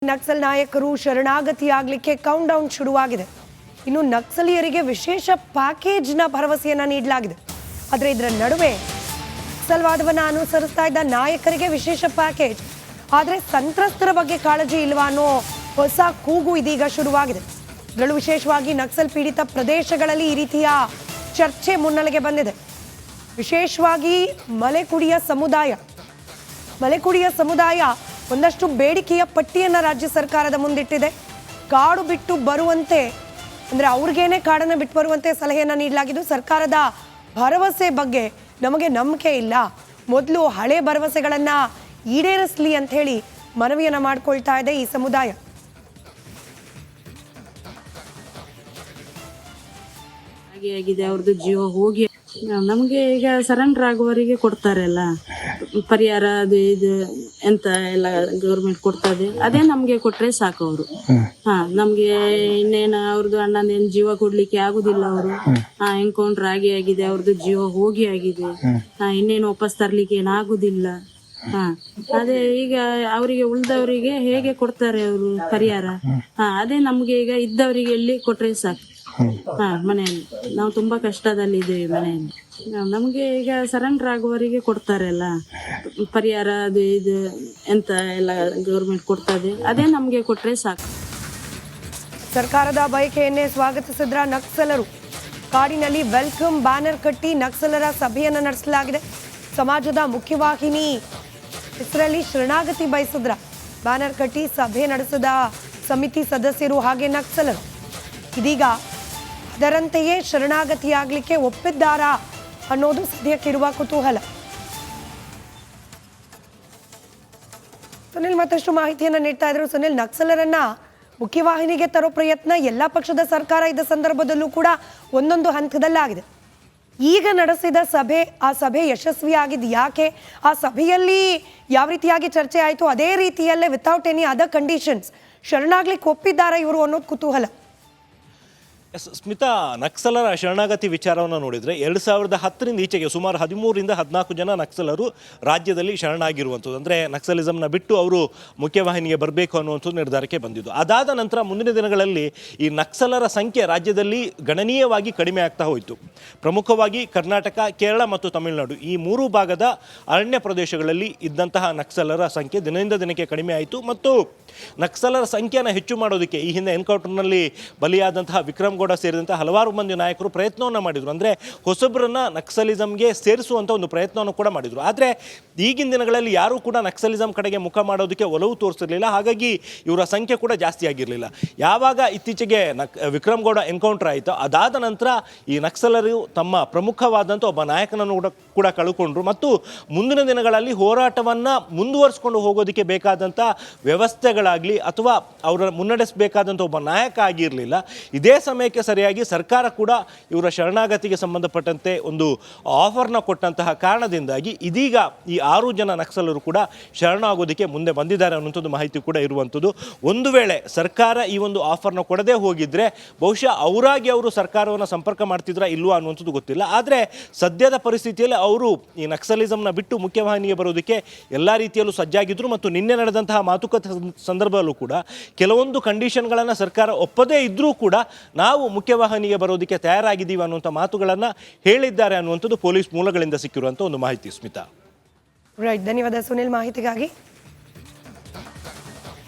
ನಕ್ಸಲ್ ನಾಯಕರು ಶರಣಾಗತಿಯಾಗಲಿಕ್ಕೆ count down ಶುರುವಾಗಿದೆ. ಇನ್ನು ನಕ್ಸಲೀಯರಿಗೆ ವಿಶೇಷ ಪ್ಯಾಕೇಜ್ನ ಭರವಸೆಯನ್ನು ನೀಡಲಾಗಿದೆ. ಆದರೆ ಇದರ ನಡುವೆ ನಕ್ಸಲ್ವಾದವನ್ನು ಅನುಸರಿಸ್ತಾ ಇದ್ದ ನಾಯಕರಿಗೆ ವಿಶೇಷ ಪ್ಯಾಕೇಜ್, ಆದರೆ ಸಂತ್ರಸ್ತರ ಬಗ್ಗೆ ಕಾಳಜಿ ಇಲ್ವಾ ಅನ್ನೋ ಹೊಸ ಕೂಗು ಇದೀಗ ಶುರುವಾಗಿದೆ. ಇದರಲ್ಲೂ ವಿಶೇಷವಾಗಿ ನಕ್ಸಲ್ ಪೀಡಿತ ಪ್ರದೇಶಗಳಲ್ಲಿ ಈ ರೀತಿಯ ಚರ್ಚೆ ಮುನ್ನೆಲೆಗೆ ಬಂದಿದೆ. ವಿಶೇಷವಾಗಿ ಮಲೆಕುಡಿಯ ಸಮುದಾಯ ಒಂದಷ್ಟು ಬೇಡಿಕೆಯ ಪಟ್ಟಿಯನ್ನು ರಾಜ್ಯ ಸರ್ಕಾರದ ಮುಂದಿಟ್ಟಿದೆ. ಕಾಡು ಬಿಟ್ಟು ಬರುವಂತೆ, ಅಂದರೆ ಅವ್ರಿಗೇನೆ ಕಾಡನ್ನು ಬಿಟ್ಟು ಬರುವಂತೆ ಸಲಹೆಯನ್ನು ನೀಡಲಾಗಿದ್ದು, ಸರ್ಕಾರದ ಭರವಸೆ ಬಗ್ಗೆ ನಮಗೆ ನಂಬಿಕೆ ಇಲ್ಲ, ಮೊದಲು ಹಳೆ ಭರವಸೆಗಳನ್ನು ಈಡೇರಿಸಲಿ ಅಂತ ಹೇಳಿ ಮನವಿಯನ್ನು ಮಾಡಿಕೊಳ್ತಾ ಇದೆ ಈ ಸಮುದಾಯ. ಆಗಿದೆ ಅವ್ರದ್ದು ಜೀವ ಹೋಗಿ ನಮಗೆ ಈಗ ಸರೆಂಡರ್ ಆಗುವವರಿಗೆ ಕೊಡ್ತಾರೆ ಅಲ್ಲ ಪರಿಹಾರ, ಅದು ಇದು ಎಂತ ಎಲ್ಲ ಗೌರ್ಮೆಂಟ್ ಕೊಡ್ತದೆ, ಅದೇ ನಮ್ಗೆ ಕೊಟ್ರೆ ಸಾಕು ಅವರು. ನಮ್ಗೆ ಇನ್ನೇನು ಅವ್ರದ್ದು ಅಣ್ಣನೇನು ಜೀವ ಕೊಡ್ಲಿಕ್ಕೆ ಆಗುದಿಲ್ಲ. ಅವರು ಎನ್ಕೌಂಟರ್ ಆಗಿದೆ, ಅವ್ರದ್ದು ಜೀವ ಹೋಗಿ ಆಗಿದೆ. ಇನ್ನೇನು ವಾಪಸ್ ತರ್ಲಿಕ್ಕೆ ಏನಾಗುದಿಲ್ಲ. ಅದೇ ಈಗ ಅವರಿಗೆ ಉಳ್ದವರಿಗೆ ಹೇಗೆ ಕೊಡ್ತಾರೆ ಅವರು ಪರಿಹಾರ? ಅದೇ ನಮ್ಗೆ ಈಗ ಇದ್ದವರಿಗೆ ಎಲ್ಲಿ ಕೊಟ್ರೆ ಸಾಕು. ಮನೆಯಲ್ಲಿ ನಾವು ತುಂಬಾ ಕಷ್ಟದಲ್ಲಿದ್ದೇವೆ. ಮನೆಯಲ್ಲಿ ನಮ್ಗೆ ಈಗ ಸರೆಂಡರ್ ಆಗುವವರಿಗೆ ಕೊಡ್ತಾರೆ ಅಲ್ಲ ಪರಿಹಾರ, ಅದು ಇದು ಎಂತ ಎಲ್ಲ ಗೌರ್ಮೆಂಟ್ ಕೊಡ್ತದೆ, ಅದೇ ನಮ್ಗೆ ಕೊಟ್ರೆ ಸಾಕು. ಸರ್ಕಾರದ ಬಯಕೆಯನ್ನೇ ಸ್ವಾಗತಿಸಿದ್ರ ನಕ್ಸಲರು. ಕಾಡಿನಲ್ಲಿ ವೆಲ್ಕಮ್ ಬ್ಯಾನರ್ ಕಟ್ಟಿ ನಕ್ಸಲರ ಸಭೆಯನ್ನು ನಡೆಸಲಾಗಿದೆ. ಸಮಾಜದ ಮುಖ್ಯವಾಹಿನಿ ಹೆಸರಲ್ಲಿ ಶರಣಾಗತಿ ಬಯಸಿದ್ರ ಬ್ಯಾನರ್ ಕಟ್ಟಿ ಸಭೆ ನಡೆಸಿದ ಸಮಿತಿ ಸದಸ್ಯರು ಹಾಗೆ ನಕ್ಸಲರು ಇದೀಗ ಅದರಂತೆಯೇ ಶರಣಾಗತಿಯಾಗಲಿಕ್ಕೆ ಒಪ್ಪಿದ್ದಾರಾ ಅನ್ನೋದು ಸದ್ಯಕ್ಕಿರುವ ಕುತೂಹಲ. ಸುನಿಲ್ ಮತ್ತಷ್ಟು ಮಾಹಿತಿಯನ್ನು ನೀಡ್ತಾ ಇದ್ರು. ಸುನಿಲ್, ನಕ್ಸಲರನ್ನ ಮುಖ್ಯವಾಹಿನಿಗೆ ತರೋ ಪ್ರಯತ್ನ ಎಲ್ಲ ಪಕ್ಷದ ಸರ್ಕಾರ ಇದ್ದ ಸಂದರ್ಭದಲ್ಲೂ ಕೂಡ ಒಂದೊಂದು ಹಂತದಲ್ಲಾಗಿದೆ. ಈಗ ನಡೆಸಿದ ಆ ಸಭೆ ಯಶಸ್ವಿಯಾಗಿದ್ದು ಯಾಕೆ? ಆ ಸಭೆಯಲ್ಲಿ ಯಾವ ರೀತಿಯಾಗಿ ಚರ್ಚೆ ಆಯಿತು, ಅದೇ ರೀತಿಯಲ್ಲೇ ವಿತೌಟ್ ಎನಿ ಅದರ್ ಕಂಡೀಷನ್ಸ್ ಶರಣಾಗ್ಲಿಕ್ಕೆ ಒಪ್ಪಿದ್ದಾರೆ ಇವರು ಅನ್ನೋದು ಕುತೂಹಲ. ಸ್ಮಿತಾ, ನಕ್ಸಲರ ಶರಣಾಗತಿ ವಿಚಾರವನ್ನು ನೋಡಿದರೆ 2010ರಿಂದ ಈಚೆಗೆ ಸುಮಾರು 13ರಿಂದ 14 ಜನ ನಕ್ಸಲರು ರಾಜ್ಯದಲ್ಲಿ ಶರಣಾಗಿರುವಂಥದ್ದು. ಅಂದರೆ ನಕ್ಸಲಿಸಮ್ನ ಬಿಟ್ಟು ಅವರು ಮುಖ್ಯವಾಹಿನಿಗೆ ಬರಬೇಕು ಅನ್ನುವಂಥದ್ದು ನಿರ್ಧಾರಕ್ಕೆ ಬಂದಿದ್ದು. ಅದಾದ ನಂತರ ಮುಂದಿನ ದಿನಗಳಲ್ಲಿ ಈ ನಕ್ಸಲರ ಸಂಖ್ಯೆ ರಾಜ್ಯದಲ್ಲಿ ಗಣನೀಯವಾಗಿ ಕಡಿಮೆ ಆಗ್ತಾ ಹೋಯಿತು. ಪ್ರಮುಖವಾಗಿ ಕರ್ನಾಟಕ, ಕೇರಳ ಮತ್ತು ತಮಿಳುನಾಡು ಈ ಮೂರು ಭಾಗದ ಅರಣ್ಯ ಪ್ರದೇಶಗಳಲ್ಲಿ ಇದ್ದಂತಹ ನಕ್ಸಲರ ಸಂಖ್ಯೆ ದಿನದಿಂದ ದಿನಕ್ಕೆ ಕಡಿಮೆ ಆಯಿತು. ಮತ್ತು ನಕ್ಸಲರ ಸಂಖ್ಯೆಯನ್ನು ಹೆಚ್ಚು ಮಾಡೋದಕ್ಕೆ ಈ ಹಿಂದೆ ಎನ್ಕೌಂಟರ್ನಲ್ಲಿ ಬಲಿಯಾದಂತಹ ವಿಕ್ರಮ್ ಗೌಡ ಸೇರಿದಂತಹ ಹಲವಾರು ಮಂದಿ ನಾಯಕರು ಪ್ರಯತ್ನವನ್ನು ಮಾಡಿದರು. ಅಂದರೆ ಹೊಸಬರನ್ನ ನಕ್ಸಲಿಸಮ್ಗೆ ಸೇರಿಸುವಂಥ ಒಂದು ಪ್ರಯತ್ನವನ್ನು ಕೂಡ ಮಾಡಿದರು. ಆದರೆ ಈಗಿನ ದಿನಗಳಲ್ಲಿ ಯಾರೂ ಕೂಡ ನಕ್ಸಲಿಸಮ್ ಕಡೆಗೆ ಮುಖ ಮಾಡೋದಕ್ಕೆ ಒಲವು ತೋರಿಸಿರಲಿಲ್ಲ. ಹಾಗಾಗಿ ಇವರ ಸಂಖ್ಯೆ ಕೂಡ ಜಾಸ್ತಿ ಆಗಿರಲಿಲ್ಲ. ಯಾವಾಗ ಇತ್ತೀಚೆಗೆ ವಿಕ್ರಮ್ ಗೌಡ ಎನ್ಕೌಂಟರ್ ಆಯಿತು, ಅದಾದ ನಂತರ ಈ ನಕ್ಸಲರು ತಮ್ಮ ಪ್ರಮುಖವಾದಂಥ ಒಬ್ಬ ನಾಯಕನನ್ನು ಕೂಡ ಕಳ್ಕೊಂಡ್ರು. ಮತ್ತು ಮುಂದಿನ ದಿನಗಳಲ್ಲಿ ಹೋರಾಟವನ್ನು ಮುಂದುವರಿಸ್ಕೊಂಡು ಹೋಗೋದಕ್ಕೆ ಬೇಕಾದಂಥ ವ್ಯವಸ್ಥೆಗಳಾಗಲಿ ಅಥವಾ ಅವರ ಮುನ್ನಡೆಸಬೇಕಾದಂಥ ಒಬ್ಬ ನಾಯಕ ಆಗಿರಲಿಲ್ಲ. ಇದೇ ಸಮಯಕ್ಕೆ ಸರಿಯಾಗಿ ಸರ್ಕಾರ ಕೂಡ ಇವರ ಶರಣಾಗತಿಗೆ ಸಂಬಂಧಪಟ್ಟಂತೆ ಒಂದು ಆಫರ್ನ ಕೊಟ್ಟಂತಹ ಕಾರಣದಿಂದಾಗಿ ಇದೀಗ ಈ 6 ಜನ ನಕ್ಸಲರು ಕೂಡ ಶರಣಾಗೋದಕ್ಕೆ ಮುಂದೆ ಬಂದಿದ್ದಾರೆ ಅನ್ನುವಂಥದ್ದು ಮಾಹಿತಿ ಕೂಡ ಇರುವಂಥದ್ದು. ಒಂದು ವೇಳೆ ಸರ್ಕಾರ ಈ ಒಂದು ಆಫರ್ನ ಕೊಡದೇ ಹೋಗಿದ್ರೆ ಬಹುಶಃ ಅವರಾಗಿ ಅವರು ಸರ್ಕಾರವನ್ನು ಸಂಪರ್ಕ ಮಾಡ್ತಿದ್ರಾ ಇಲ್ವಾ ಅನ್ನುವಂಥದ್ದು ಗೊತ್ತಿಲ್ಲ. ಆದರೆ ಸದ್ಯದ ಪರಿಸ್ಥಿತಿಯಲ್ಲಿ ಅವರು ಈ ನಕ್ಸಲಿಸಮ್ನ ಬಿಟ್ಟು ಮುಖ್ಯವಾಹಿನಿಗೆ ಬರೋದಕ್ಕೆ ಎಲ್ಲ ರೀತಿಯಲ್ಲೂ ಸಜ್ಜಾಗಿದ್ದರು. ಮತ್ತು ನಿನ್ನೆ ನಡೆದಂತಹ ಮಾತುಕತೆ ಸಂದರ್ಭದಲ್ಲೂ ಕೂಡ ಕೆಲವೊಂದು ಕಂಡೀಷನ್ಗಳನ್ನು ಸರ್ಕಾರ ಒಪ್ಪದೇ ಇದ್ದರೂ ಕೂಡ ನಾವು ಮುಖ್ಯವಾಹಿನಿಗೆ ಬರೋದಕ್ಕೆ ತಯಾರಾಗಿದ್ದೀವಿ ಅನ್ನುವಂಥ ಮಾತುಗಳನ್ನು ಹೇಳಿದ್ದಾರೆ ಅನ್ನುವಂಥದ್ದು ಪೊಲೀಸ್ ಮೂಲಗಳಿಂದ ಸಿಕ್ಕಿರುವಂಥ ಒಂದು ಮಾಹಿತಿ. ಸ್ಮಿತಾ, ರೈಟ್, ಧನ್ಯವಾದ ಸುನಿಲ್ ಮಾಹಿತಿಗಾಗಿ.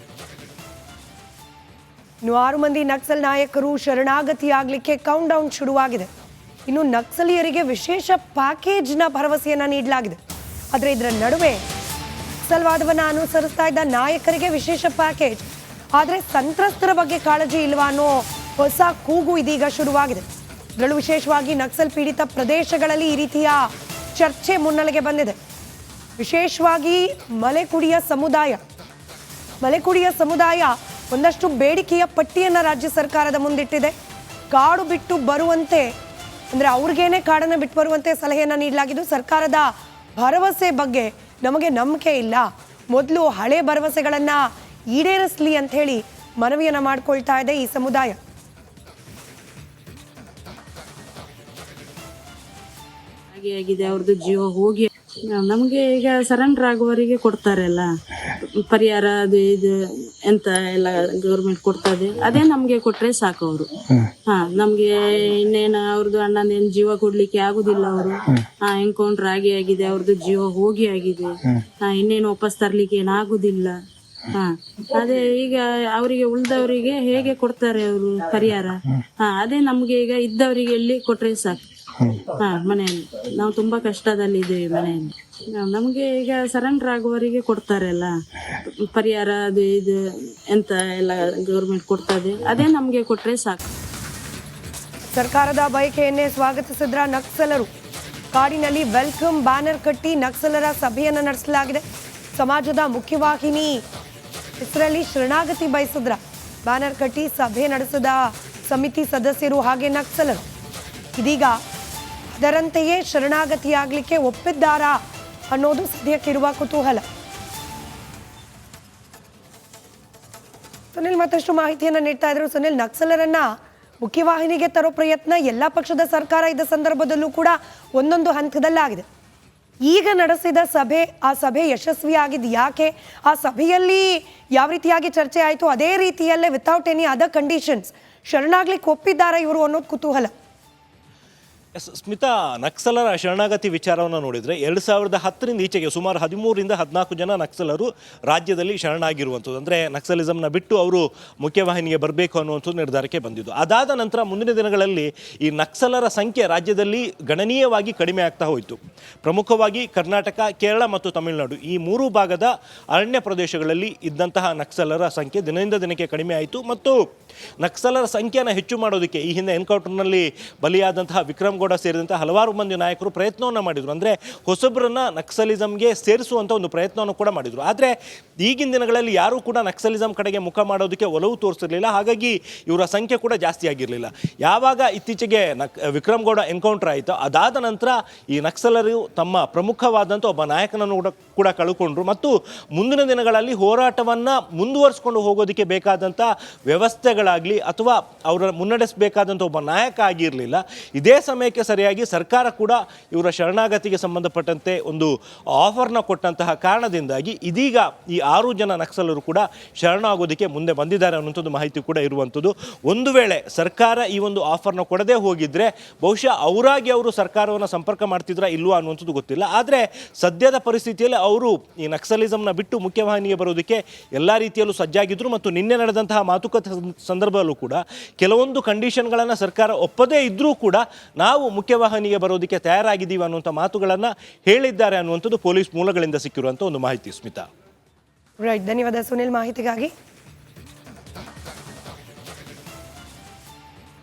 ಇನ್ನು 6 ಮಂದಿ ನಕ್ಸಲ್ ನಾಯಕರು ಶರಣಾಗತಿಯಾಗಲಿಕ್ಕೆ ಕೌಂಟ್ ಡೌನ್ ಶುರುವಾಗಿದೆ. ಇನ್ನು ನಕ್ಸಲೀಯರಿಗೆ ವಿಶೇಷ ಪ್ಯಾಕೇಜ್ನ ಭರವಸೆಯನ್ನು ನೀಡಲಾಗಿದೆ. ಆದರೆ ಇದರ ನಡುವೆ ನಕ್ಸಲ್ವಾದವನ್ನು ಅನುಸರಿಸ್ತಾ ಇದ್ದ ನಾಯಕರಿಗೆ ವಿಶೇಷ ಪ್ಯಾಕೇಜ್, ಆದರೆ ಸಂತ್ರಸ್ತರ ಬಗ್ಗೆ ಕಾಳಜಿ ಇಲ್ವಾ ಅನ್ನೋ ಹೊಸ ಕೂಗು ಇದೀಗ ಶುರುವಾಗಿದೆ. ಇದರಲ್ಲೂ ವಿಶೇಷವಾಗಿ ನಕ್ಸಲ್ ಪೀಡಿತ ಪ್ರದೇಶಗಳಲ್ಲಿ ಈ ರೀತಿಯ ಚರ್ಚೆ ಮುನ್ನೆಲೆಗೆ ಬಂದಿದೆ. ವಿಶೇಷವಾಗಿ ಮಲೆಕುಡಿಯ ಸಮುದಾಯ ಒಂದಷ್ಟು ಬೇಡಿಕೆಯ ಪಟ್ಟಿಯನ್ನು ರಾಜ್ಯ ಸರ್ಕಾರದ ಮುಂದಿಟ್ಟಿದೆ. ಕಾಡು ಬಿಟ್ಟು ಬರುವಂತೆ, ಅಂದರೆ ಅವ್ರಿಗೇನೆ ಕಾಡನ್ನು ಬಿಟ್ಟು ಬರುವಂತೆ ಸಲಹೆಯನ್ನು ನೀಡಲಾಗಿದ್ದು, ಸರ್ಕಾರದ ಭರವಸೆ ಬಗ್ಗೆ ನಮಗೆ ನಂಬಿಕೆ ಇಲ್ಲ, ಮೊದಲು ಹಳೆ ಭರವಸೆಗಳನ್ನು ಈಡೇರಿಸಲಿ ಅಂತ ಹೇಳಿ ಮನವಿಯನ್ನು ಮಾಡಿಕೊಳ್ತಾ ಇದೆ ಈ ಸಮುದಾಯ. ಆಗಿದೆ ಅವ್ರದ್ದು ಜೀವ ಹೋಗಿ ನಮ್ಗೆ ಈಗ ಸರೆಂಡರ್ ಆಗುವವರಿಗೆ ಕೊಡ್ತಾರೆ ಅಲ್ಲ ಪರಿಹಾರ ಅದು ಇದು ಎಂತ ಎಲ್ಲ ಗೌರ್ಮೆಂಟ್ ಕೊಡ್ತದೆ ಅದೇ ನಮ್ಗೆ ಕೊಟ್ರೆ ಸಾಕು ಅವರು. ಹಾ ನಮ್ಗೆ ಇನ್ನೇನು ಅವ್ರದ್ದು ಅಣ್ಣನೇನು ಜೀವ ಕೊಡ್ಲಿಕ್ಕೆ ಆಗುದಿಲ್ಲ. ಅವರು ಎನ್ಕೌಂಟರ್ ಆಗಿದೆ, ಅವ್ರದ್ದು ಜೀವ ಹೋಗಿ ಆಗಿದೆ. ಇನ್ನೇನು ವಾಪಸ್ ತರ್ಲಿಕ್ಕೆ ಏನಾಗುದಿಲ್ಲ. ಅದೇ ಈಗ ಅವರಿಗೆ ಉಳ್ದವರಿಗೆ ಹೇಗೆ ಕೊಡ್ತಾರೆ ಅವರು ಪರಿಹಾರ? ಅದೇ ನಮ್ಗೆ ಈಗ ಇದ್ದವರಿಗೆ ಎಲ್ಲಿ ಕೊಟ್ರೆ ಸಾಕು. ಮನೆಯಲ್ಲಿ ನಾವು ತುಂಬಾ ಕಷ್ಟದಲ್ಲಿದ್ದೇವೆ. ಮನೆಯಲ್ಲಿ ನಮ್ಗೆ ಈಗ ಸರೆಂಡರ್ ಆಗುವವರಿಗೆ ಕೊಡ್ತಾರಲ್ಲ ಪರಿಹಾರ ಅದು ಇದು ಎಂತ ಎಲ್ಲ ಗೌರ್ಮೆಂಟ್ ಕೊಡ್ತದೆ ಅದೇ ನಮ್ಗೆ ಕೊಟ್ರೆ ಸಾಕು. ಸರ್ಕಾರದ ಬಯಕೆಯನ್ನೇ ಸ್ವಾಗತಿಸಿದ್ರ ನಕ್ಸಲರು. ಕಾಡಿನಲ್ಲಿ ವೆಲ್ಕಮ್ ಬ್ಯಾನರ್ ಕಟ್ಟಿ ನಕ್ಸಲರ ಸಭೆಯನ್ನು ನಡೆಸಲಾಗಿದೆ. ಸಮಾಜದ ಮುಖ್ಯವಾಹಿನಿ ಹೆಸರಲ್ಲಿ ಶರಣಾಗತಿ ಬಯಸಿದ್ರ ಬ್ಯಾನರ್ ಕಟ್ಟಿ ಸಭೆ ನಡೆಸಿದ ಸಮಿತಿ ಸದಸ್ಯರು ಹಾಗೆ ನಕ್ಸಲರು ಇದೀಗ ಅದರಂತೆಯೇ ಶರಣಾಗತಿಯಾಗಲಿಕ್ಕೆ ಒಪ್ಪಿದ್ದಾರಾ ಅನ್ನೋದು ಸದ್ಯಕ್ಕಿರುವ ಕುತೂಹಲ. ಸುನಿಲ್ ಮತ್ತಷ್ಟು ಮಾಹಿತಿಯನ್ನು ನೀಡ್ತಾ ಇದ್ರು. ಸುನಿಲ್, ನಕ್ಸಲರನ್ನ ಮುಖ್ಯವಾಹಿನಿಗೆ ತರೋ ಪ್ರಯತ್ನ ಎಲ್ಲ ಪಕ್ಷದ ಸರ್ಕಾರ ಇದ್ದ ಸಂದರ್ಭದಲ್ಲೂ ಕೂಡ ಒಂದೊಂದು ಹಂತದಲ್ಲಾಗಿದೆ. ಈಗ ನಡೆಸಿದ ಆ ಸಭೆ ಯಶಸ್ವಿಯಾಗಿದ್ದು ಯಾಕೆ? ಆ ಸಭೆಯಲ್ಲಿ ಯಾವ ರೀತಿಯಾಗಿ ಚರ್ಚೆ ಆಯಿತು, ಅದೇ ರೀತಿಯಲ್ಲೇ ವಿತೌಟ್ ಎನಿ ಅದರ್ ಕಂಡೀಷನ್ಸ್ ಶರಣಾಗ್ಲಿಕ್ಕೆ ಒಪ್ಪಿದ್ದಾರೆ ಇವರು ಅನ್ನೋದು ಕುತೂಹಲ. ಸ್ಮಿತಾ, ನಕ್ಸಲರ ಶರಣಾಗತಿ ವಿಚಾರವನ್ನು ನೋಡಿದರೆ 2010ರಿಂದ ಈಚೆಗೆ ಸುಮಾರು 13ರಿಂದ 14 ಜನ ನಕ್ಸಲರು ರಾಜ್ಯದಲ್ಲಿ ಶರಣಾಗಿರುವಂಥದ್ದು. ಅಂದರೆ ನಕ್ಸಲಿಸಮ್ನ ಬಿಟ್ಟು ಅವರು ಮುಖ್ಯವಾಹಿನಿಗೆ ಬರಬೇಕು ಅನ್ನುವಂಥದ್ದು ನಿರ್ಧಾರಕ್ಕೆ ಬಂದಿದ್ದು. ಅದಾದ ನಂತರ ಮುಂದಿನ ದಿನಗಳಲ್ಲಿ ಈ ನಕ್ಸಲರ ಸಂಖ್ಯೆ ರಾಜ್ಯದಲ್ಲಿ ಗಣನೀಯವಾಗಿ ಕಡಿಮೆ ಆಗ್ತಾ ಹೋಯಿತು. ಪ್ರಮುಖವಾಗಿ ಕರ್ನಾಟಕ, ಕೇರಳ ಮತ್ತು ತಮಿಳುನಾಡು ಈ ಮೂರು ಭಾಗದ ಅರಣ್ಯ ಪ್ರದೇಶಗಳಲ್ಲಿ ಇದ್ದಂತಹ ನಕ್ಸಲರ ಸಂಖ್ಯೆ ದಿನದಿಂದ ದಿನಕ್ಕೆ ಕಡಿಮೆ ಆಯಿತು. ಮತ್ತು ನಕ್ಸಲರ ಸಂಖ್ಯೆಯನ್ನು ಹೆಚ್ಚು ಮಾಡೋದಕ್ಕೆ ಈ ಹಿಂದೆ ಎನ್ಕೌಂಟರ್ನಲ್ಲಿ ಬಲಿಯಾದಂತಹ ವಿಕ್ರಮ್ ಗೌಡ ಸೇರಿದಂತೆ ಹಲವಾರು ಮಂದಿ ನಾಯಕರು ಪ್ರಯತ್ನವನ್ನು ಮಾಡಿದರು. ಅಂದರೆ ಹೊಸಬ್ರನ್ನ ನಕ್ಸಲಿಸಮ್ಗೆ ಸೇರಿಸುವಂಥ ಒಂದು ಪ್ರಯತ್ನವನ್ನು ಕೂಡ ಮಾಡಿದರು. ಆದರೆ ಈಗಿನ ದಿನಗಳಲ್ಲಿ ಯಾರೂ ಕೂಡ ನಕ್ಸಲಿಸಮ್ ಕಡೆಗೆ ಮುಖ ಮಾಡೋದಕ್ಕೆ ಒಲವು ತೋರಿಸಿರಲಿಲ್ಲ. ಹಾಗಾಗಿ ಇವರ ಸಂಖ್ಯೆ ಕೂಡ ಜಾಸ್ತಿ ಆಗಿರಲಿಲ್ಲ. ಯಾವಾಗ ಇತ್ತೀಚೆಗೆ ವಿಕ್ರಮ್ ಗೌಡ ಎನ್ಕೌಂಟರ್ ಆಯಿತು, ಅದಾದ ನಂತರ ಈ ನಕ್ಸಲರು ತಮ್ಮ ಪ್ರಮುಖವಾದಂಥ ಒಬ್ಬ ನಾಯಕನನ್ನು ಕೂಡ ಕಳ್ಕೊಂಡ್ರು. ಮತ್ತು ಮುಂದಿನ ದಿನಗಳಲ್ಲಿ ಹೋರಾಟವನ್ನು ಮುಂದುವರಿಸ್ಕೊಂಡು ಹೋಗೋದಕ್ಕೆ ಬೇಕಾದಂಥ ವ್ಯವಸ್ಥೆಗಳಾಗಲಿ ಅಥವಾ ಅವರ ಮುನ್ನಡೆಸಬೇಕಾದಂಥ ಒಬ್ಬ ನಾಯಕ ಆಗಿರಲಿಲ್ಲ. ಇದೇ ಸಮಯಕ್ಕೆ ಸರಿಯಾಗಿ ಸರ್ಕಾರ ಕೂಡ ಇವರ ಶರಣಾಗತಿಗೆ ಸಂಬಂಧಪಟ್ಟಂತೆ ಒಂದು ಆಫರ್ನ ಕೊಟ್ಟಂತಹ ಕಾರಣದಿಂದಾಗಿ ಇದೀಗ ಈ 6 ಜನ ನಕ್ಸಲರು ಕೂಡ ಶರಣಾಗೋದಕ್ಕೆ ಮುಂದೆ ಬಂದಿದ್ದಾರೆ ಅನ್ನುವಂಥದ್ದು ಮಾಹಿತಿ ಕೂಡ ಇರುವಂಥದ್ದು. ಒಂದು ವೇಳೆ ಸರ್ಕಾರ ಈ ಒಂದು ಆಫರ್ನ ಕೊಡದೇ ಹೋಗಿದ್ರೆ ಬಹುಶಃ ಅವರಾಗಿ ಅವರು ಸರ್ಕಾರವನ್ನು ಸಂಪರ್ಕ ಮಾಡ್ತಿದ್ರಾ ಇಲ್ವಾ ಅನ್ನುವಂಥದ್ದು ಗೊತ್ತಿಲ್ಲ. ಆದರೆ ಸದ್ಯದ ಪರಿಸ್ಥಿತಿಯಲ್ಲಿ ಅವರು ಈ ನಕ್ಸಲಿಸಮ್ನ ಬಿಟ್ಟು ಮುಖ್ಯವಾಹಿನಿಗೆ ಬರೋದಕ್ಕೆ ಎಲ್ಲ ರೀತಿಯಲ್ಲೂ ಸಜ್ಜಾಗಿದ್ದರು. ಮತ್ತು ನಿನ್ನೆ ನಡೆದಂತಹ ಮಾತುಕತೆ ಸಂದರ್ಭದಲ್ಲೂ ಕೂಡ ಕೆಲವೊಂದು ಕಂಡೀಷನ್ಗಳನ್ನು ಸರ್ಕಾರ ಒಪ್ಪದೇ ಇದ್ದರೂ ಕೂಡ ನಾವು ಮುಖ್ಯವಾಹಿನಿಗೆ ಬರೋದಕ್ಕೆ ತಯಾರಾಗಿದ್ದೀವಿ ಅನ್ನುವಂಥ ಮಾತುಗಳನ್ನು ಹೇಳಿದ್ದಾರೆ ಅನ್ನುವಂಥದ್ದು ಪೊಲೀಸ್ ಮೂಲಗಳಿಂದ ಸಿಕ್ಕಿರುವಂಥ ಒಂದು ಮಾಹಿತಿ. ಸ್ಮಿತಾ, ರೈಟ್, ಧನ್ಯವಾದ ಸುನಿಲ್ ಮಾಹಿತಿಗಾಗಿ.